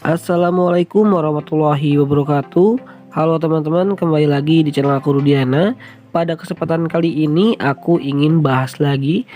Assalamualaikum warahmatullahi wabarakatuh. Halo teman-teman, kembali lagi di channel aku Rudiana. Pada kesempatan kali ini aku ingin bahas lagi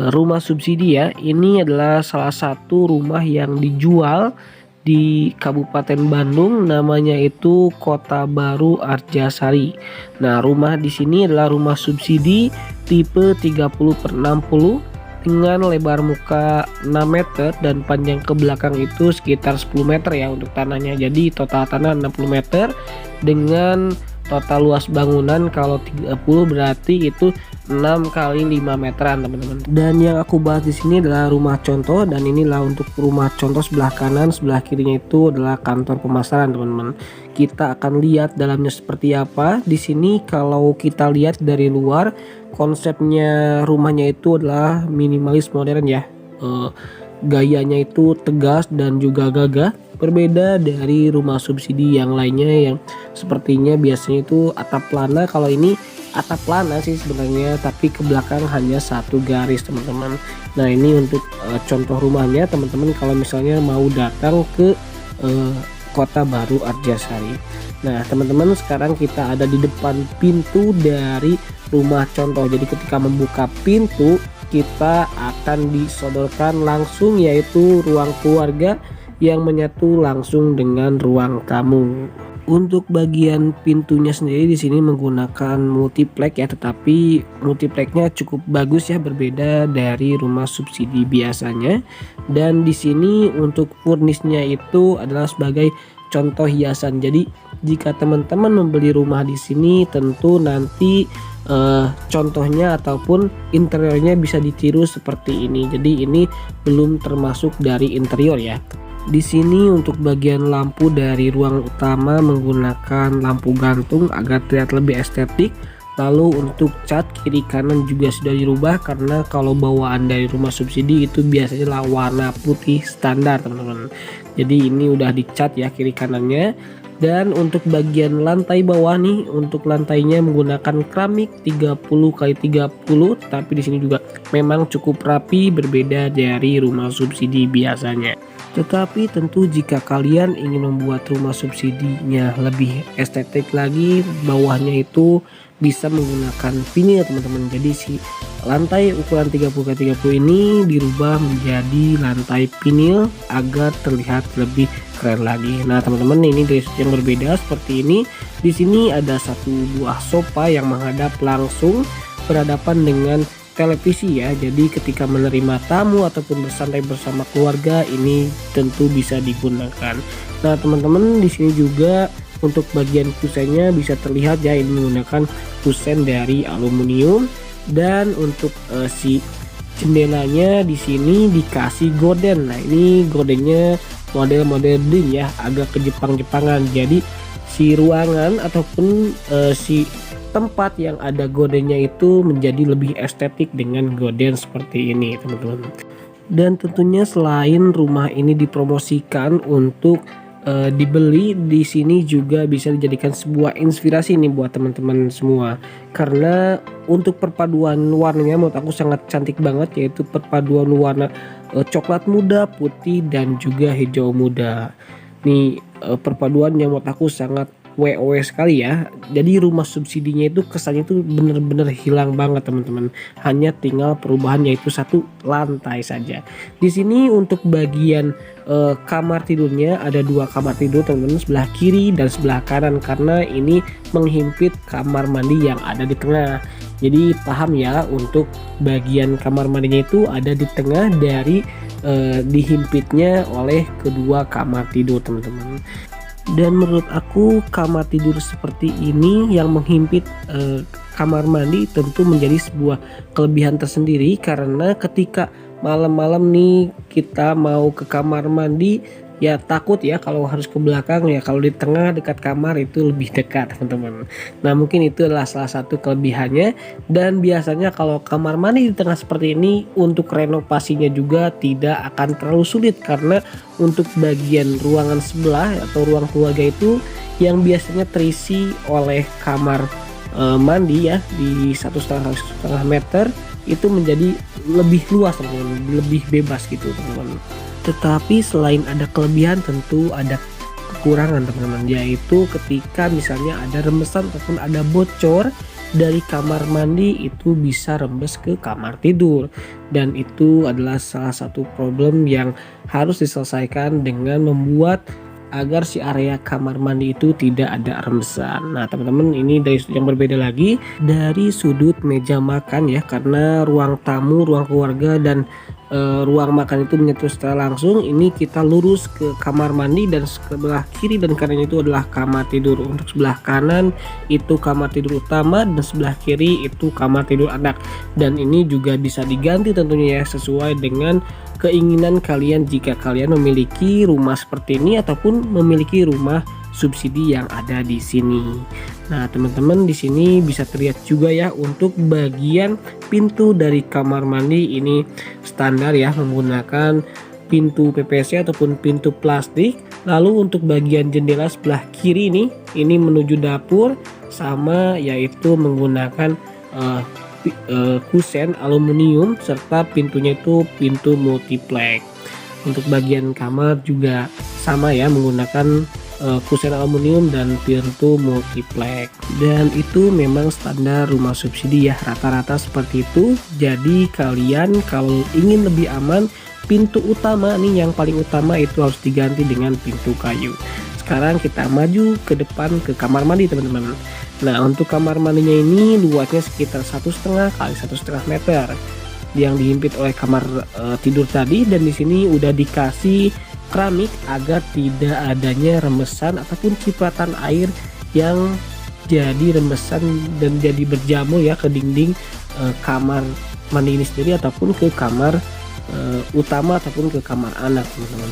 rumah subsidi ya. Ini adalah salah satu rumah yang dijual di Kabupaten Bandung, namanya itu Kota Baru Arjasari. Nah, rumah di sini adalah rumah subsidi tipe 30/60 dengan lebar muka 6 meter dan panjang ke belakang itu sekitar 10 meter ya untuk tanahnya. Jadi total tanah 60 meter dengan total luas bangunan kalau 30 berarti itu 6 kali 5 meteran teman-teman. Dan yang aku bahas di sini adalah rumah contoh, dan inilah untuk rumah contoh sebelah kanan, sebelah kirinya itu adalah kantor pemasaran teman-teman. Kita akan lihat dalamnya seperti apa. Di sini kalau kita lihat dari luar, konsepnya rumahnya itu adalah minimalis modern ya. Gayanya itu tegas dan juga gagah, berbeda dari rumah subsidi yang lainnya yang sepertinya biasanya itu atap plana. Kalau ini atap plana sih sebenarnya, tapi ke belakang hanya satu garis teman-teman. Nah, ini untuk contoh rumahnya teman-teman kalau misalnya mau datang ke Kota Baru Arjasari. Nah teman-teman, sekarang kita ada di depan pintu dari rumah contoh. Jadi ketika membuka pintu, kita akan disodorkan langsung yaitu ruang keluarga yang menyatu langsung dengan ruang tamu. Untuk bagian pintunya sendiri di sini menggunakan multiplex ya, tetapi multiplexnya cukup bagus ya, berbeda dari rumah subsidi biasanya. Dan di sini untuk furnisnya itu adalah sebagai contoh hiasan. Jadi jika teman-teman membeli rumah di sini, tentu nanti contohnya ataupun interiornya bisa ditiru seperti ini. Jadi ini belum termasuk dari interior ya. Di sini untuk bagian lampu dari ruang utama menggunakan lampu gantung agar terlihat lebih estetik. Lalu untuk cat kiri kanan juga sudah dirubah, karena kalau bawaan dari rumah subsidi itu biasanya lah warna putih standar teman-teman. Jadi ini udah dicat ya kiri kanannya. Dan untuk bagian lantai bawah nih, untuk lantainya menggunakan keramik 30x30, tapi di sini juga memang cukup rapi, berbeda dari rumah subsidi biasanya. Tetapi tentu jika kalian ingin membuat rumah subsidinya lebih estetik lagi, bawahnya itu bisa menggunakan vinil teman-teman. Jadi si lantai ukuran 30x30 ini dirubah menjadi lantai vinil agar terlihat lebih keren lagi. Nah teman-teman, ini dari yang berbeda seperti ini. Di sini ada satu buah sofa yang menghadap langsung berhadapan dengan televisi ya. Jadi ketika menerima tamu ataupun bersantai bersama keluarga, ini tentu bisa digunakan. Nah teman-teman, di sini juga untuk bagian kusennya bisa terlihat ya, ini menggunakan kusen dari aluminium. Dan untuk si jendelanya di sini dikasih gorden. Nah ini gordennya model-model ding ya, agak ke Jepang-Jepangan. Jadi si ruangan ataupun si tempat yang ada gordennya itu menjadi lebih estetik dengan gorden seperti ini teman-teman. Dan tentunya selain rumah ini dipromosikan untuk dibeli, di sini juga bisa dijadikan sebuah inspirasi nih buat teman-teman semua, karena untuk perpaduan warnanya menurut aku sangat cantik banget, yaitu perpaduan warna coklat muda, putih, dan juga hijau muda. Nih perpaduan yang menurut aku sangat WOW sekali ya. Jadi rumah subsidinya itu kesannya itu bener-bener hilang banget teman-teman. Hanya tinggal perubahan yaitu satu lantai saja. Di sini untuk bagian kamar tidurnya ada dua kamar tidur teman-teman, sebelah kiri dan sebelah kanan, karena ini menghimpit kamar mandi yang ada di tengah. Jadi paham ya, untuk bagian kamar mandinya itu ada di tengah dari dihimpitnya oleh kedua kamar tidur teman-teman. Dan menurut aku kamar tidur seperti ini yang menghimpit kamar mandi tentu menjadi sebuah kelebihan tersendiri, karena ketika malam-malam nih kita mau ke kamar mandi ya takut ya kalau harus ke belakang ya, kalau di tengah dekat kamar itu lebih dekat teman-teman. Nah mungkin itu adalah salah satu kelebihannya. Dan biasanya kalau kamar mandi di tengah seperti ini, untuk renovasinya juga tidak akan terlalu sulit, karena untuk bagian ruangan sebelah atau ruang keluarga itu yang biasanya terisi oleh kamar mandi ya di 1,5 meter itu menjadi lebih luas teman-teman, lebih bebas gitu teman-teman. Tetapi selain ada kelebihan tentu ada kekurangan teman-teman, yaitu ketika misalnya ada rembesan ataupun ada bocor dari kamar mandi itu bisa rembes ke kamar tidur, dan itu adalah salah satu problem yang harus diselesaikan dengan membuat agar si area kamar mandi itu tidak ada rembesan. Nah teman-teman, ini dari sudut yang berbeda lagi, dari sudut meja makan ya, karena ruang tamu, ruang keluarga dan ruang makan itu menyatu secara langsung. Ini kita lurus ke kamar mandi, dan sebelah kiri dan kanan itu adalah kamar tidur. Untuk sebelah kanan itu kamar tidur utama dan sebelah kiri itu kamar tidur anak, dan ini juga bisa diganti tentunya ya sesuai dengan keinginan kalian jika kalian memiliki rumah seperti ini ataupun memiliki rumah subsidi yang ada di sini. Nah, teman-teman, di sini bisa terlihat juga ya untuk bagian pintu dari kamar mandi ini standar ya, menggunakan pintu PVC ataupun pintu plastik. Lalu untuk bagian jendela sebelah kiri ini menuju dapur sama, yaitu menggunakan kusen aluminium serta pintunya itu pintu multiplex. Untuk bagian kamar juga sama ya, menggunakan kusen aluminium dan pintu multiplex, dan itu memang standar rumah subsidi ya, rata-rata seperti itu. Jadi kalian kalau ingin lebih aman, pintu utama nih yang paling utama itu harus diganti dengan pintu kayu. Sekarang kita maju ke depan ke kamar mandi teman-teman. Nah untuk kamar mandinya ini luasnya sekitar 1,5 kali 1,5 meter yang dihimpit oleh kamar tidur tadi, dan di sini udah dikasih keramik agar tidak adanya rembesan ataupun cipratan air yang jadi rembesan dan jadi berjamur ya ke dinding kamar mandi ini sendiri ataupun ke kamar utama ataupun ke kamar anak teman-teman.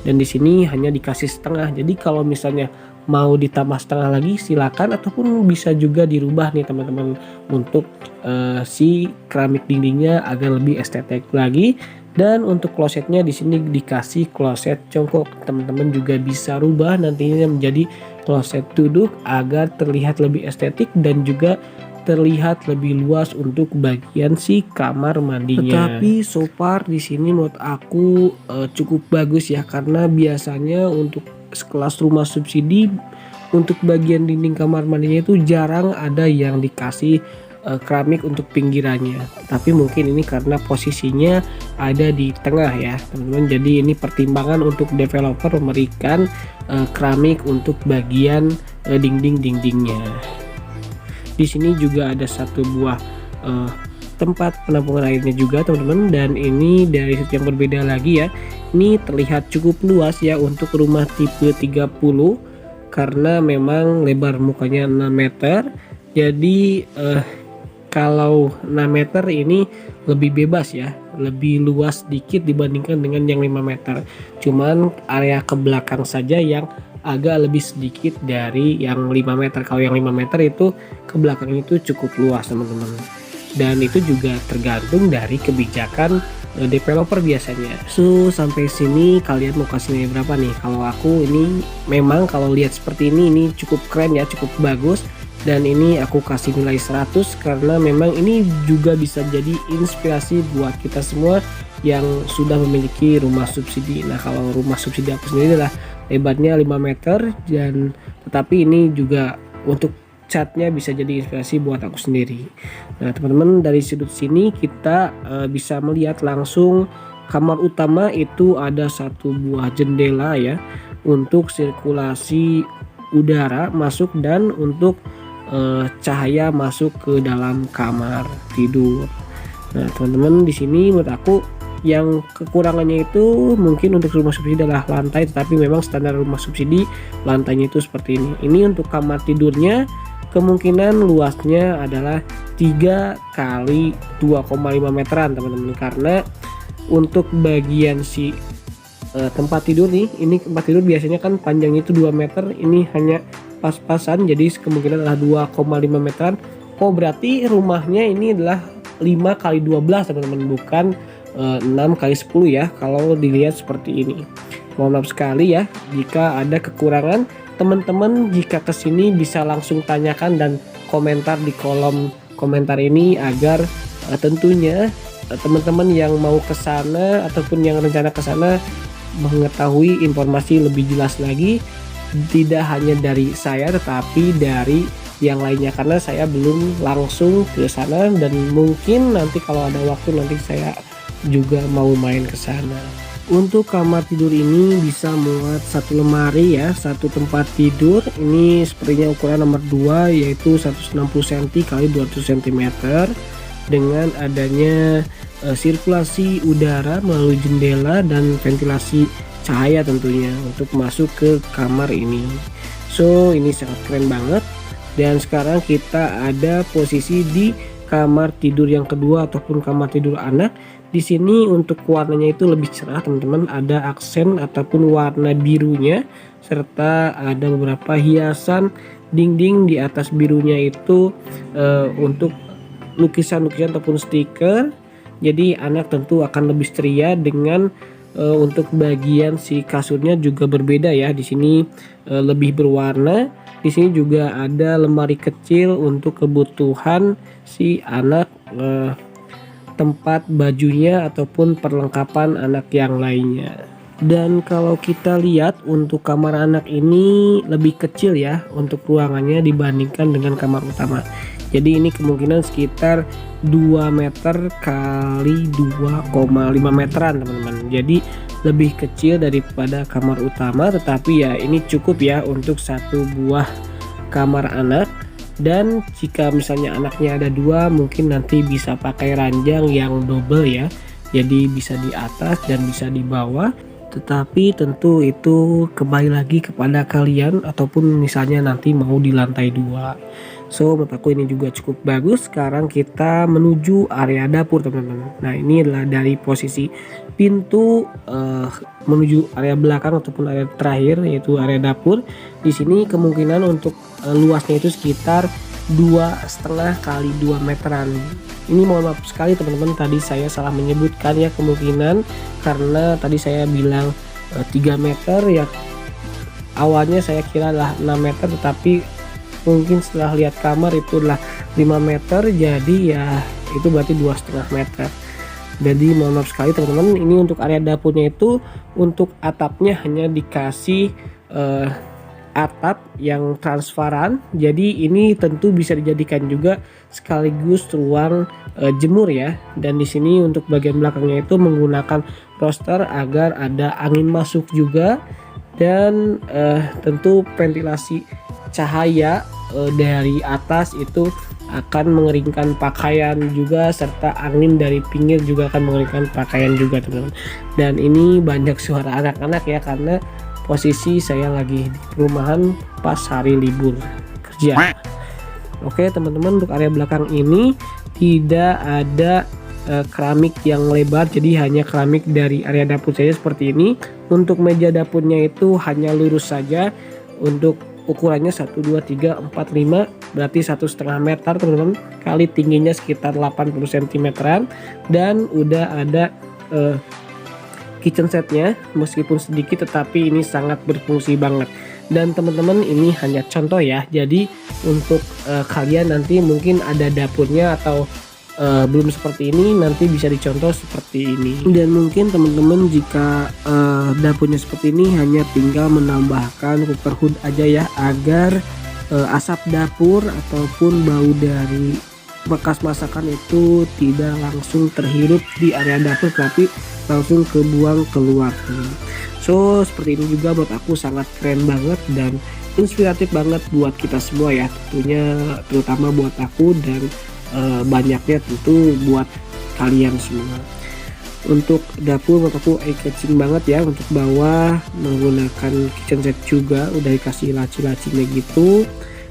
Dan di sini hanya dikasih setengah, jadi kalau misalnya mau ditambah setengah lagi silakan, ataupun bisa juga dirubah nih teman-teman untuk si keramik dindingnya agar lebih estetik lagi. Dan untuk klosetnya di sini dikasih kloset congkok, teman-teman juga bisa rubah nantinya menjadi kloset duduk agar terlihat lebih estetik dan juga terlihat lebih luas untuk bagian si kamar mandinya. Tetapi so far di sini menurut aku cukup bagus ya, karena biasanya untuk sekelas rumah subsidi untuk bagian dinding kamar mandinya itu jarang ada yang dikasih keramik untuk pinggirannya, tapi mungkin ini karena posisinya ada di tengah ya teman-teman. Jadi ini pertimbangan untuk developer memberikan keramik untuk bagian dindingnya. Di sini juga ada satu buah tempat penampungan airnya juga teman-teman, dan ini dari sudut yang berbeda lagi ya. Ini terlihat cukup luas ya untuk rumah tipe 30 karena memang lebar mukanya 6 meter. Jadi kalau 6 meter ini lebih bebas ya, lebih luas sedikit dibandingkan dengan yang 5 meter. Cuman area ke belakang saja yang agak lebih sedikit dari yang 5 meter. Kalau yang 5 meter itu ke belakang itu cukup luas teman-teman. Dan itu juga tergantung dari kebijakan developer biasanya. So sampai sini kalian mau kasih nilai berapa nih? Kalau aku ini memang kalau lihat seperti ini cukup keren ya, cukup bagus. Dan ini aku kasih nilai 100 karena memang ini juga bisa jadi inspirasi buat kita semua yang sudah memiliki rumah subsidi. Nah kalau rumah subsidi aku sendiri adalah lebarnya 5 meter, dan tetapi ini juga untuk catnya bisa jadi inspirasi buat aku sendiri. Nah teman-teman, dari sudut sini kita bisa melihat langsung kamar utama itu ada satu buah jendela ya untuk sirkulasi udara masuk dan untuk cahaya masuk ke dalam kamar tidur. Nah teman-teman, di sini menurut aku yang kekurangannya itu mungkin untuk rumah subsidi adalah lantai, tetapi memang standar rumah subsidi lantainya itu seperti ini. Ini untuk kamar tidurnya kemungkinan luasnya adalah 3 kali 2,5 meteran teman-teman, karena untuk bagian si tempat tidur nih, ini tempat tidur biasanya kan panjangnya itu 2 meter, ini hanya pas-pasan, jadi kemungkinan adalah 2,5 meteran. Oh berarti rumahnya ini adalah 5 kali 12 teman-teman, bukan 6 kali 10 ya kalau dilihat seperti ini. Mohon maaf sekali ya jika ada kekurangan. Teman-teman jika kesini bisa langsung tanyakan dan komentar di kolom komentar ini agar tentunya teman-teman yang mau ke sana ataupun yang rencana ke sana mengetahui informasi lebih jelas lagi, tidak hanya dari saya tetapi dari yang lainnya, karena saya belum langsung ke sana dan mungkin nanti kalau ada waktu nanti saya juga mau main ke sana. Untuk kamar tidur ini bisa muat satu lemari ya, satu tempat tidur. Ini sepertinya ukuran nomor 2 yaitu 160 cm kali 200 cm dengan adanya sirkulasi udara melalui jendela dan ventilasi cahaya tentunya untuk masuk ke kamar ini. So ini sangat keren banget. Dan sekarang kita ada posisi di kamar tidur yang kedua ataupun kamar tidur anak. Di sini untuk warnanya itu lebih cerah teman-teman, ada aksen ataupun warna birunya serta ada beberapa hiasan dinding di atas birunya itu untuk lukisan-lukisan ataupun stiker. Jadi anak tentu akan lebih ceria dengan untuk bagian si kasurnya juga berbeda ya. Di sini lebih berwarna. Di sini juga ada lemari kecil untuk kebutuhan si anak, tempat bajunya ataupun perlengkapan anak yang lainnya. Dan kalau kita lihat untuk kamar anak ini lebih kecil ya untuk ruangannya dibandingkan dengan kamar utama. Jadi ini kemungkinan sekitar 2 meter kali 2,5 meteran teman-teman. Jadi lebih kecil daripada kamar utama, tetapi ya ini cukup ya untuk satu buah kamar anak. Dan jika misalnya anaknya ada 2, mungkin nanti bisa pakai ranjang yang double ya, jadi bisa di atas dan bisa di bawah. Tetapi tentu itu kembali lagi kepada kalian ataupun misalnya nanti mau di lantai 2. So menurut aku ini juga cukup bagus. Sekarang kita menuju area dapur teman-teman. Nah ini adalah dari posisi pintu menuju area belakang ataupun area terakhir yaitu area dapur. Di sini kemungkinan untuk luasnya itu sekitar 2,5 kali 2 meteran. Ini mohon maaf sekali teman-teman, tadi saya salah menyebutkan ya kemungkinan, karena tadi saya bilang 3 meter ya, awalnya saya kira adalah 6 meter, tetapi mungkin setelah lihat kamar itu adalah 5 meter, jadi ya itu berarti 2,5 meter. Jadi mohon maaf sekali teman-teman. Ini untuk area dapurnya itu untuk atapnya hanya dikasih atap yang transparan, jadi ini tentu bisa dijadikan juga sekaligus ruang jemur ya. Dan di sini untuk bagian belakangnya itu menggunakan roster agar ada angin masuk juga, dan tentu ventilasi cahaya dari atas itu akan mengeringkan pakaian juga, serta angin dari pinggir juga akan mengeringkan pakaian juga teman-teman. Dan ini banyak suara anak-anak ya, karena posisi saya lagi di perumahan pas hari libur kerja. Oke teman-teman, untuk area belakang ini tidak ada keramik yang lebar, jadi hanya keramik dari area dapur saja seperti ini. Untuk meja dapurnya itu hanya lurus saja. Untuk ukurannya 1, 2, 3, 4, 5 berarti 1,5 meter teman-teman, kali tingginya sekitar 80 cm. Dan udah ada kitchen setnya, meskipun sedikit tetapi ini sangat berfungsi banget. Dan teman-teman ini hanya contoh ya, jadi untuk kalian nanti mungkin ada dapurnya atau belum seperti ini, nanti bisa dicontoh seperti ini. Dan mungkin teman-teman jika dapurnya seperti ini hanya tinggal menambahkan cooker hood aja ya, agar asap dapur ataupun bau dari bekas masakan itu tidak langsung terhirup di area dapur, tapi langsung kebuang keluar. So seperti ini juga buat aku sangat keren banget dan inspiratif banget buat kita semua ya, tentunya terutama buat aku dan banyaknya tentu buat kalian semua. Untuk dapur menurut aku eye-catching banget ya. Untuk bawah menggunakan kitchen set juga udah dikasih laci-lacinya gitu,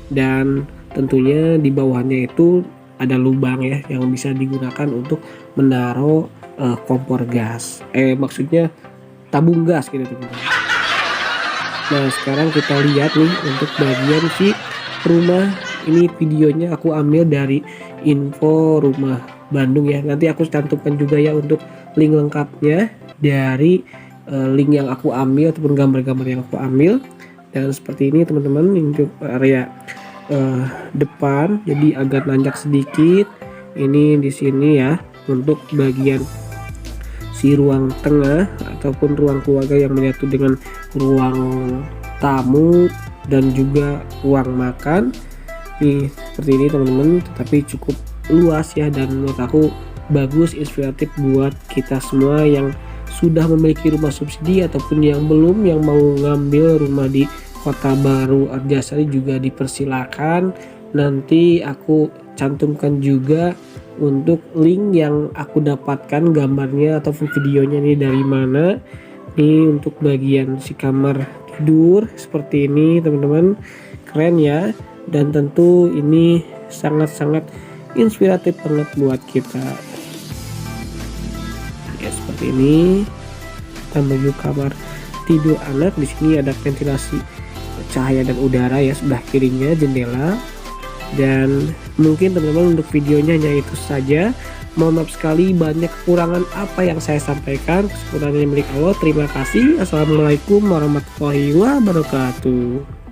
dan tentunya di bawahnya itu ada lubang ya yang bisa digunakan untuk menaruh kompor gas, maksudnya tabung gas gitu teman-teman. Nah sekarang kita lihat nih untuk bagian si rumah ini, videonya aku ambil dari info rumah Bandung ya, nanti aku cantumkan juga ya untuk link lengkapnya dari link yang aku ambil ataupun gambar-gambar yang aku ambil. Dan seperti ini teman-teman untuk area depan, jadi agak nanjak sedikit ini di sini ya. Untuk bagian si ruang tengah ataupun ruang keluarga yang menyatu dengan ruang tamu dan juga ruang makan nih seperti ini teman-teman, tetapi cukup luas ya, dan menurut aku bagus, inspiratif buat kita semua yang sudah memiliki rumah subsidi ataupun yang belum, yang mau ngambil rumah di Kota Baru Arjasari juga dipersilakan. Nanti aku cantumkan juga untuk link yang aku dapatkan gambarnya ataupun videonya nih dari mana nih, untuk bagian si kamar tidur seperti ini teman-teman, keren ya, dan tentu ini sangat-sangat inspiratif banget buat kita ya. Seperti ini kita menuju kamar tidur anak. Di sini ada ventilasi cahaya dan udara ya, sebelah kirinya jendela. Dan mungkin teman-teman untuk videonya hanya itu saja. Mohon maaf sekali banyak kekurangan apa yang saya sampaikan, kesempurnaan milik Allah. Terima kasih. Assalamualaikum warahmatullahi wabarakatuh.